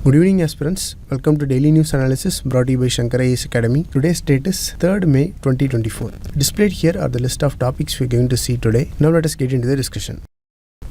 Good evening aspirants, welcome to Daily News Analysis brought to you by Shankar IAS Academy. Today's date is 3rd May 2024. Displayed here are the list of topics we are going to see today. Now let us get into the discussion.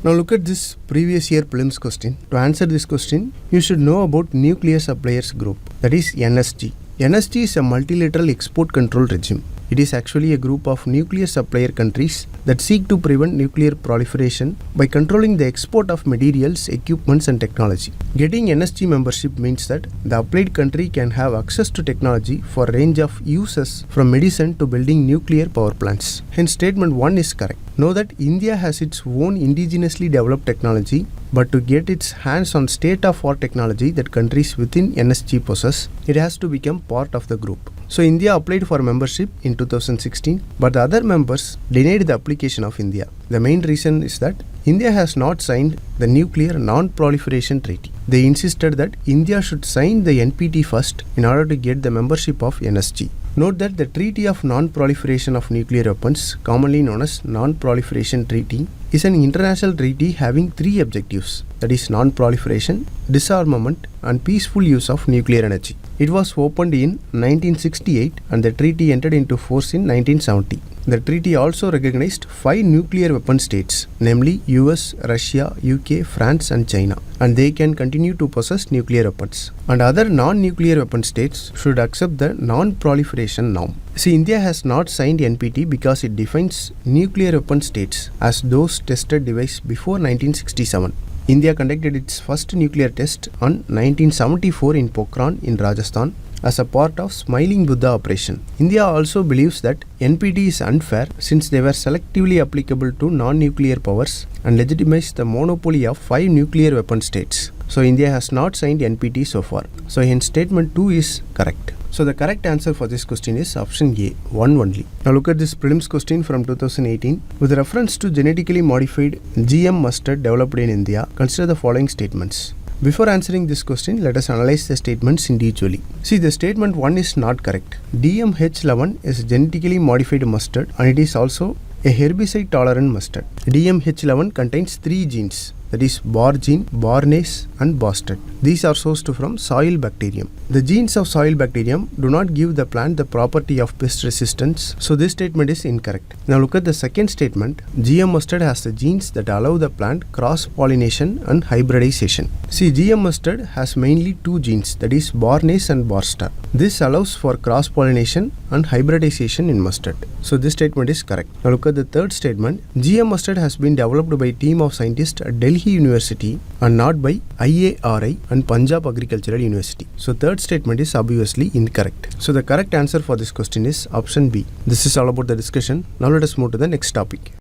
Now look at this previous year prelims question. To answer this question, you should know about Nuclear Suppliers Group, that is NSG. NSG is a multilateral export control regime. It is actually a group of nuclear supplier countries that seek to prevent nuclear proliferation by controlling the export of materials, equipments and technology. Getting NSG membership means that the applied country can have access to technology for a range of uses from medicine to building nuclear power plants. Hence statement 1 is correct. Know that India has its own indigenously developed technology, but to get its hands on state-of-art technology that countries within NSG possess, it has to become part of the group. So India applied for membership in 2016, but the other members denied the application of India. The main reason is that India has not signed the Nuclear Non-Proliferation Treaty. They insisted that India should sign the NPT first in order to get the membership of NSG. Note that the Treaty of Non-Proliferation of Nuclear Weapons, commonly known as Non-Proliferation Treaty, is an international treaty having 3 objectives, that is non-proliferation, disarmament and peaceful use of nuclear energy. It was opened in 1968 and the treaty entered into force in 1970. The treaty also recognized 5 nuclear weapon states, namely US, Russia, UK, France and China, and they can continue to possess nuclear weapons. And other non-nuclear weapon states should accept the non-proliferation norm. See, India has not signed NPT because it defines nuclear weapon states as those tested device before 1967. India conducted its first nuclear test on 1974 in Pokhran in Rajasthan as a part of Smiling Buddha operation. India also believes that NPT is unfair since they were selectively applicable to non-nuclear powers and legitimized the monopoly of 5 nuclear weapon states. So India has not signed NPT so far. So hence statement 2 is correct. So the correct answer for this question is option A, 1 only. Now look at this prelims question from 2018. With reference to genetically modified GM mustard developed in India, consider the following statements. Before answering this question, let us analyze the statements individually. See, the statement 1 is not correct. DMH11 is genetically modified mustard and it is also a herbicide tolerant mustard. DMH11 contains 3 genes, that is bar gene, barnase and bastard. These are sourced from soil bacterium. The genes of soil bacterium do not give the plant the property of pest resistance, so this statement is incorrect. Now look at the second statement. GM mustard has the genes that allow the plant cross-pollination and hybridization. See, GM mustard has mainly 2 genes, that is barnase and bastard. This allows for cross-pollination and hybridization in mustard. So this statement is correct. Now look at the third statement. GM mustard has been developed by a team of scientists at Delhi University and not by IARI and Punjab Agricultural University. So third statement is obviously incorrect. So the correct answer for this question is option B. This is all about the discussion. Now let us move to the next topic.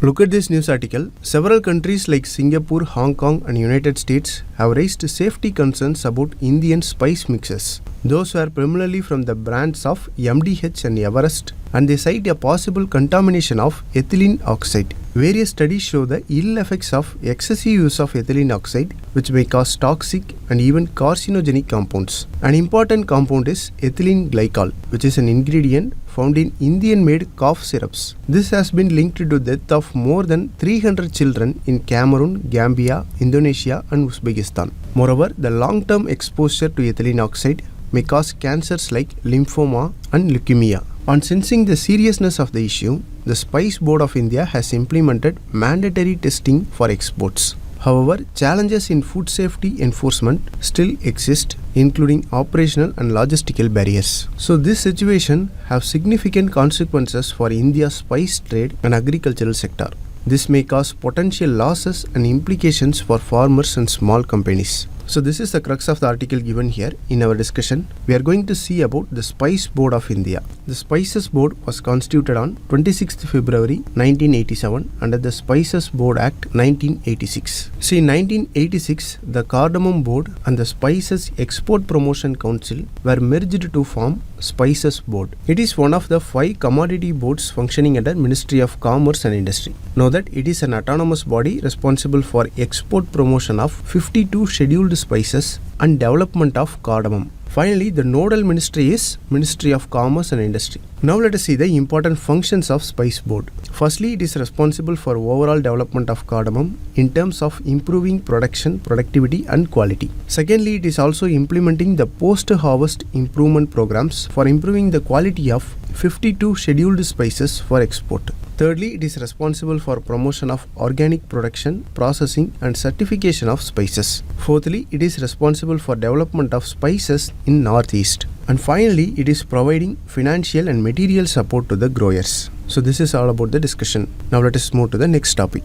Look at this news article. Several countries like Singapore, Hong Kong and United States have raised safety concerns about Indian spice mixes. Those were primarily from the brands of MDH and Everest, and they cite a possible contamination of ethylene oxide. Various studies show the ill effects of excessive use of ethylene oxide, which may cause toxic and even carcinogenic compounds. An important compound is ethylene glycol, which is an ingredient found in Indian-made cough syrups. This has been linked to the death of more than 300 children in Cameroon, Gambia, Indonesia and Uzbekistan. Moreover, the long-term exposure to ethylene oxide may cause cancers like lymphoma and leukemia. On sensing the seriousness of the issue, the Spice Board of India has implemented mandatory testing for exports. However, challenges in food safety enforcement still exist, including operational and logistical barriers. So this situation has significant consequences for India's spice trade and agricultural sector. This may cause potential losses and implications for farmers and small companies. So this is the crux of the article given here. In our discussion, we are going to see about the Spice Board of India. The Spices Board was constituted on 26th February 1987 under the Spices Board Act 1986. See, in 1986, the Cardamom Board and the Spices Export Promotion Council were merged to form Spices Board. It is one of the 5 commodity boards functioning under Ministry of Commerce and Industry. Know that it is an autonomous body responsible for export promotion of 52 scheduled spices and development of cardamom. Finally, the nodal ministry is Ministry of Commerce and Industry. Now let us see the important functions of Spice Board. Firstly, it is responsible for overall development of cardamom in terms of improving production, productivity and quality. Secondly, it is also implementing the post-harvest improvement programs for improving the quality of 52 scheduled spices for export. Thirdly, it is responsible for promotion of organic production, processing and certification of spices. Fourthly, it is responsible for development of spices in Northeast. And finally, it is providing financial and material support to the growers. So this is all about the discussion. Now let us move to the next topic.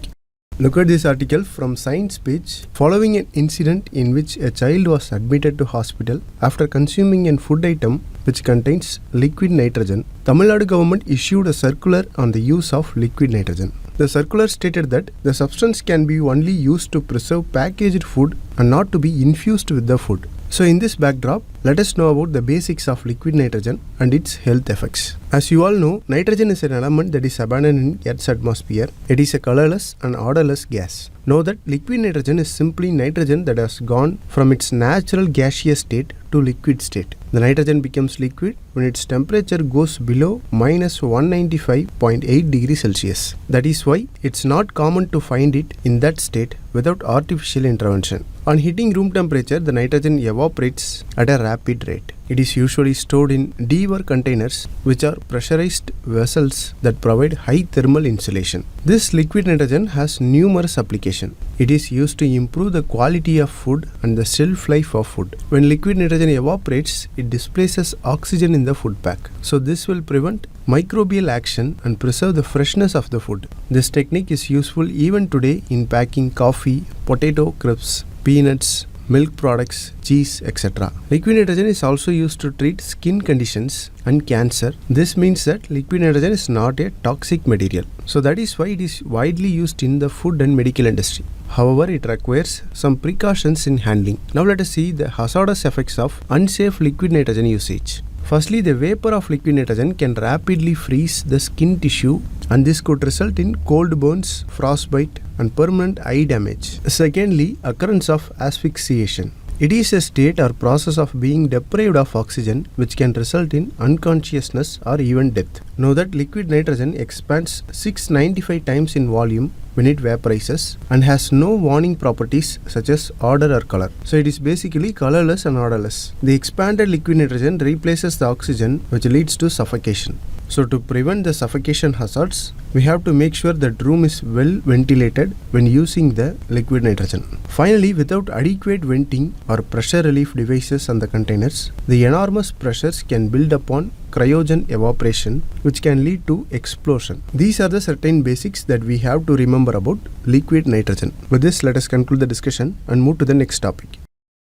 Look at this article from Science page. Following an incident in which a child was admitted to hospital after consuming a food item which contains liquid nitrogen, Tamil Nadu government issued a circular on the use of liquid nitrogen. The circular stated that the substance can be only used to preserve packaged food and not to be infused with the food. So in this backdrop, let us know about the basics of liquid nitrogen and its health effects. As you all know, nitrogen is an element that is abundant in Earth's atmosphere. It is a colorless and odorless gas. Know that liquid nitrogen is simply nitrogen that has gone from its natural gaseous state to liquid state. The nitrogen becomes liquid when its temperature goes below minus 195.8 degrees Celsius. That is why it's not common to find it in that state without artificial intervention. On hitting room temperature, the nitrogen evaporates at a rapid rate. It is usually stored in deeper containers, which are pressurized vessels that provide high thermal insulation. This liquid nitrogen has numerous applications. It is used to improve the quality of food and the shelf life of food. When liquid nitrogen evaporates, it displaces oxygen in the food pack. So this will prevent microbial action and preserve the freshness of the food. This technique is useful even today in packing coffee, potato crisps, peanuts, milk products, cheese, etc. Liquid nitrogen is also used to treat skin conditions and cancer. This means that liquid nitrogen is not a toxic material. So that is why it is widely used in the food and medical industry. However, it requires some precautions in handling. Now let us see the hazardous effects of unsafe liquid nitrogen usage. Firstly, the vapor of liquid nitrogen can rapidly freeze the skin tissue and this could result in cold burns, frostbite and permanent eye damage. Secondly, occurrence of asphyxiation. It is a state or process of being deprived of oxygen which can result in unconsciousness or even death. Know that liquid nitrogen expands 695 times in volume when it vaporizes and has no warning properties such as odor or color. So it is basically colorless and odorless. The expanded liquid nitrogen replaces the oxygen which leads to suffocation. So to prevent the suffocation hazards, we have to make sure that room is well ventilated when using the liquid nitrogen. Finally, without adequate venting or pressure relief devices on the containers, the enormous pressures can build upon cryogen evaporation which can lead to explosion. These are the certain basics that we have to remember about liquid nitrogen. With this, let us conclude the discussion and move to the next topic.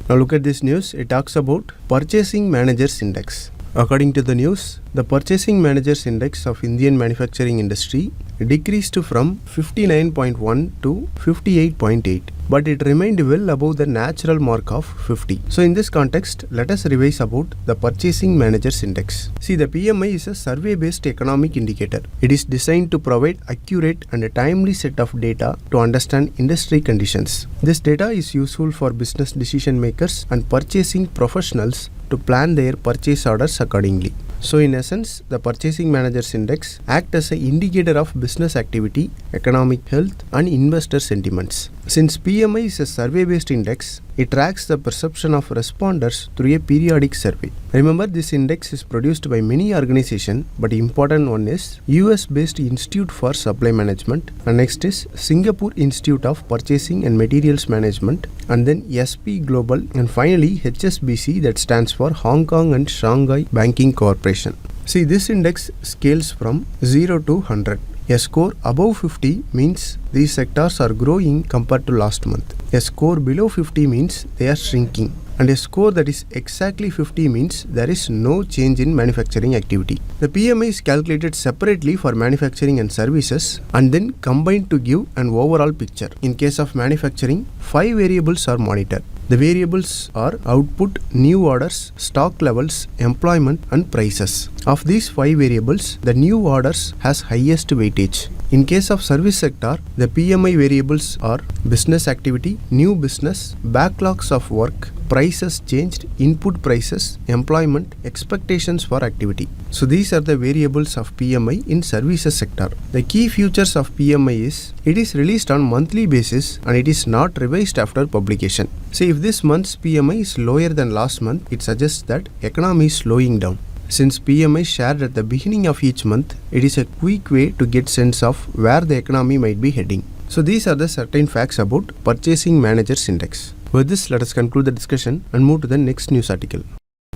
Now look at this news. It talks about Purchasing Managers Index. According to the news, the Purchasing Managers Index of Indian manufacturing industry decreased from 59.1 to 58.8, but it remained well above the natural mark of 50. So in this context, let us revise about the Purchasing Managers Index. See, the PMI is a survey-based economic indicator. It is designed to provide accurate and a timely set of data to understand industry conditions. This data is useful for business decision makers and purchasing professionals to plan their purchase orders accordingly. So in essence, the Purchasing Managers Index acts as an indicator of business activity, economic health and investor sentiments. Since PMI is a survey-based index, it tracks the perception of responders through a periodic survey. Remember, this index is produced by many organizations, but the important one is US-based Institute for Supply Management, and next is Singapore Institute of Purchasing and Materials Management, and then SP Global, and finally HSBC, that stands for Hong Kong and Shanghai Banking Corporation. See, this index scales from 0 to 100. A score above 50 means these sectors are growing compared to last month. A score below 50 means they are shrinking. And a score that is exactly 50 means there is no change in manufacturing activity. The PMI is calculated separately for manufacturing and services and then combined to give an overall picture. In case of manufacturing, 5 variables are monitored. The variables are output, new orders, stock levels, employment and prices. Of these 5 variables, the new orders has highest weightage. In case of service sector, the PMI variables are business activity, new business, backlogs of work, prices changed, input prices, employment, expectations for activity. So these are the variables of PMI in services sector. The key features of PMI is it is released on monthly basis and it is not revised after publication. So if this month's PMI is lower than last month, it suggests that economy is slowing down. Since PMI is shared at the beginning of each month, it is a quick way to get sense of where the economy might be heading. So these are the certain facts about Purchasing Managers Index. With this, let us conclude the discussion and move to the next news article.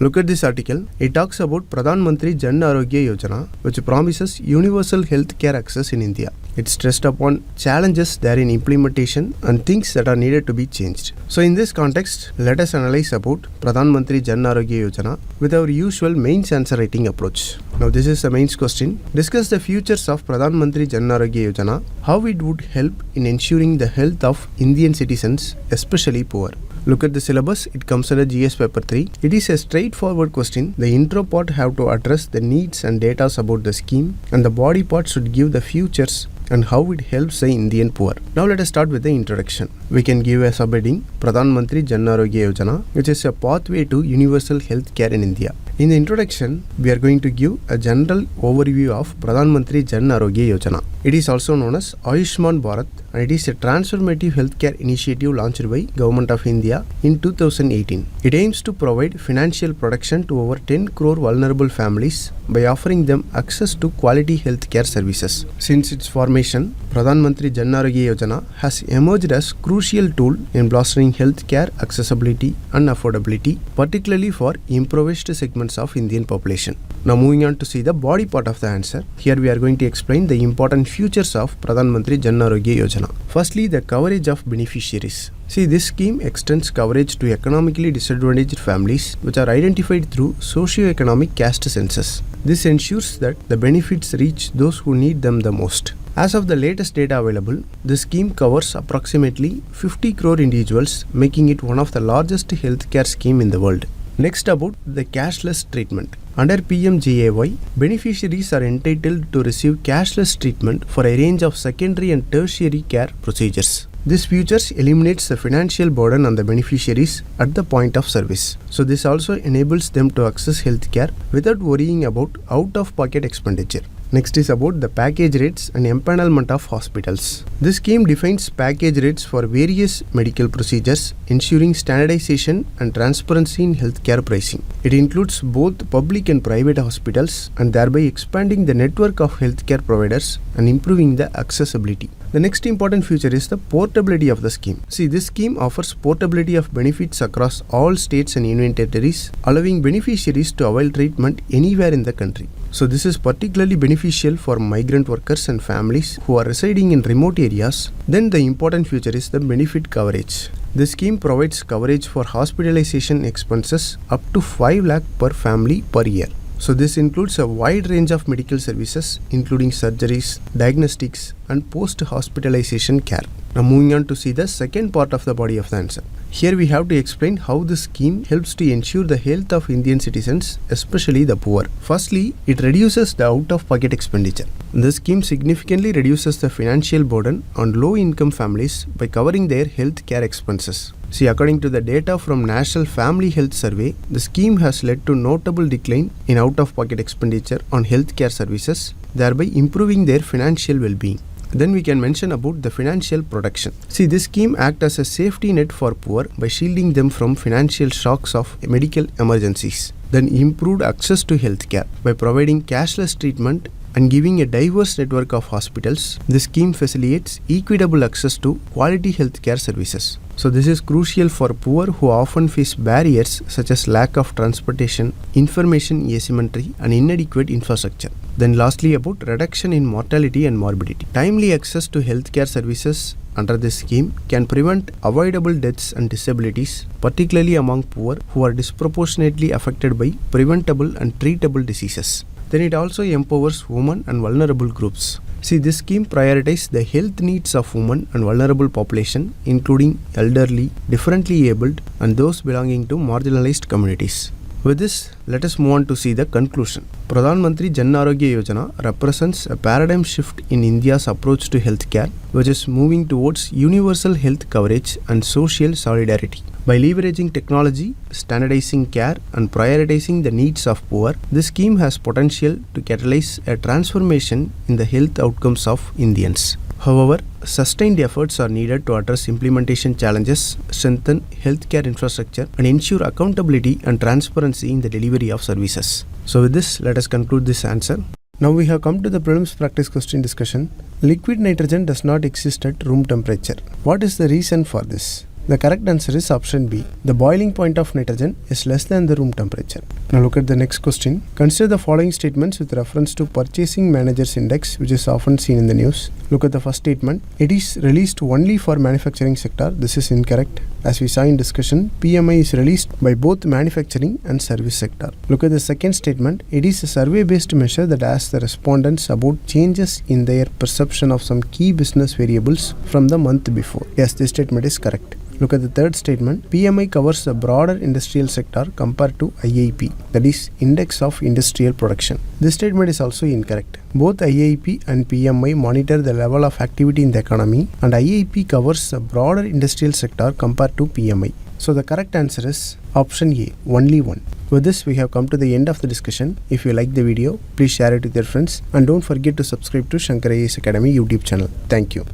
Look at this article. It talks about Pradhan Mantri Jan Arogya Yojana, which promises universal health care access in India. It stressed upon challenges there in implementation and things that are needed to be changed. So in this context, let us analyze about Pradhan Mantri Jan Arogya Yojana with our usual mains answer writing approach. Now this is the mains question. Discuss the futures of Pradhan Mantri Jan Arogya Yojana, how it would help in ensuring the health of Indian citizens, especially poor. Look at the syllabus, it comes under GS paper 3. It is a straightforward question. The intro part have to address the needs and data about the scheme, and the body part should give the futures and how it helps the Indian poor. Now let us start with the introduction. We can give a subheading Pradhan Mantri Jan Arogya Yojana, which is a pathway to universal health care in India. In the introduction, we are going to give a general overview of Pradhan Mantri Jan Arogya Yojana. It is also known as Ayushman Bharat, and it is a transformative healthcare initiative launched by Government of India in 2018. It aims to provide financial protection to over 10 crore vulnerable families by offering them access to quality healthcare services. Since its formation, Pradhan Mantri Jan Arogya Yojana has emerged as crucial tool in bolstering healthcare accessibility and affordability, particularly for impoverished segments of Indian population. Now moving on to see the body part of the answer. Here we are going to explain the important features of Pradhan Mantri Jan Arogya Yojana. Firstly, the coverage of beneficiaries. See, this scheme extends coverage to economically disadvantaged families which are identified through socio-economic caste census. This ensures that the benefits reach those who need them the most. As of the latest data available, the scheme covers approximately 50 crore individuals, making it one of the largest healthcare scheme in the world. Next, about the cashless treatment. Under PMJAY, beneficiaries are entitled to receive cashless treatment for a range of secondary and tertiary care procedures. This features eliminates the financial burden on the beneficiaries at the point of service. So this also enables them to access healthcare without worrying about out-of-pocket expenditure. Next is about the package rates and empanelment of hospitals. This scheme defines package rates for various medical procedures, ensuring standardization and transparency in healthcare pricing. It includes both public and private hospitals and thereby expanding the network of healthcare providers and improving the accessibility. The next important feature is the portability of the scheme. See, this scheme offers portability of benefits across all states and union territories, allowing beneficiaries to avail treatment anywhere in the country. So this is particularly beneficial for migrant workers and families who are residing in remote areas. Then the important feature is the benefit coverage. The scheme provides coverage for hospitalization expenses up to 5 lakh per family per year. So this includes a wide range of medical services including surgeries, diagnostics and post-hospitalization care. Now moving on to see the second part of the body of the answer. Here we have to explain how this scheme helps to ensure the health of Indian citizens, especially the poor. Firstly, it reduces the out-of-pocket expenditure. This scheme significantly reduces the financial burden on low-income families by covering their health care expenses. See, according to the data from National Family Health Survey, the scheme has led to notable decline in out-of-pocket expenditure on healthcare services, thereby improving their financial well-being. Then we can mention about the financial protection. See, this scheme acts as a safety net for poor by shielding them from financial shocks of medical emergencies. Then improved access to healthcare by providing cashless treatment and giving a diverse network of hospitals. This scheme facilitates equitable access to quality healthcare services. So this is crucial for poor who often face barriers such as lack of transportation, information asymmetry and inadequate infrastructure. Then lastly, about reduction in mortality and morbidity. Timely access to healthcare services under this scheme can prevent avoidable deaths and disabilities, particularly among poor who are disproportionately affected by preventable and treatable diseases. Then it also empowers women and vulnerable groups. See, this scheme prioritizes the health needs of women and vulnerable population, including elderly, differently abled, and those belonging to marginalized communities. With this, let us move on to see the conclusion. Pradhan Mantri Jan Arogya Yojana represents a paradigm shift in India's approach to healthcare, which is moving towards universal health coverage and social solidarity. By leveraging technology, standardizing care, and prioritizing the needs of poor, this scheme has potential to catalyze a transformation in the health outcomes of Indians. However, sustained efforts are needed to address implementation challenges, strengthen healthcare infrastructure, and ensure accountability and transparency in the delivery of services. So with this, let us conclude this answer. Now we have come to the prelims practice question discussion. Liquid nitrogen does not exist at room temperature. What is the reason for this? The correct answer is option B. The boiling point of nitrogen is less than the room temperature. Now look at the next question. Consider the following statements with reference to Purchasing Managers Index, which is often seen in the news. Look at the first statement. It is released only for manufacturing sector. This is incorrect. As we saw in discussion, PMI is released by both manufacturing and service sector. Look at the second statement. It is a survey-based measure that asks the respondents about changes in their perception of some key business variables from the month before. Yes, this statement is correct. Look at the third statement. PMI covers a broader industrial sector compared to IIP, that is Index of Industrial Production. This statement is also incorrect. Both IIP and PMI monitor the level of activity in the economy, and IIP covers a broader industrial sector compared to PMI. So the correct answer is option A, only one. With this, we have come to the end of the discussion. If you like the video, please share it with your friends, and don't forget to subscribe to Shankar IAS Academy YouTube channel. Thank you.